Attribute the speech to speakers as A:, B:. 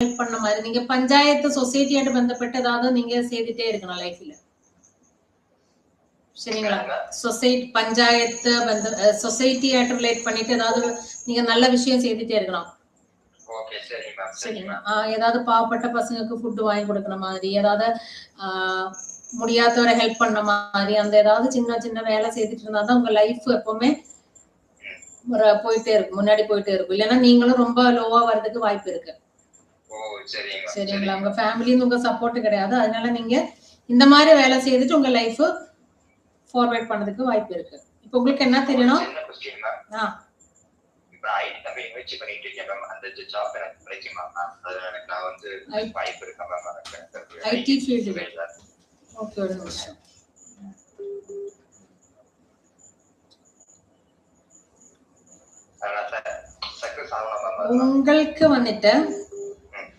A: Help பண்ண மாதிரி நீங்க பஞ்சாயத்து சொசைட்டியோட பந்தப்பட்டு ஏதாவது நீங்க செய்துட்டே இருக்கணும் லைஃப்ல. சரிங்களா? சொசைட்டி பஞ்சாயத்து சொசைட்டியோட ரிலேட் பண்ணிட்டு ஏதாவது நீங்க நல்ல விஷயம் செய்துட்டே இருக்கணும்.
B: ஓகே சரி மேம்.
A: சரிங்களா? ஏதாவது பாவப்பட்ட பசங்களுக்கு ஃபுட் வாங்கி கொடுக்கிற மாதிரி, ஏதாவது முடியாதவரை ஹெல்ப் பண்ண மாதிரி, அந்த ஏதாவது சின்ன சின்ன வேலை செய்துட்டு இருந்தாதான் உங்க லைஃப் எப்பவுமே போயிட்டே இருக்கும், முன்னாடி போயிட்டே இருக்கும். இல்லைன்னா நீங்களும் ரொம்ப லோவா வர்றதுக்கு வாய்ப்பு இருக்கு. சரிங்களா? உங்க ஃபேமிலியும் உங்க சப்போர்ட் கிடையாது. அதனால நீங்க இந்த மாதிரி வேலை செய்துட்டு உங்க லைஃப் ஃபார்வர்ட் பண்ணதுக்கு வாய்ப்பு இருக்கு. இப்போ உங்களுக்கு என்ன தெரியணும்?
B: இப்ப ஐடி கம்பெனி முயற்சி பண்ணிட்டு இருக்கேன் மேம். அந்த ஜாப் எனக்கு கிடைக்குமா மேம்? அது எனக்கு நான் வந்து வாய்ப்பு இருக்கா மேம்?
A: IT field. ஓகே ஒரு நிமிஷம். உங்களுக்கு வந்துட்டு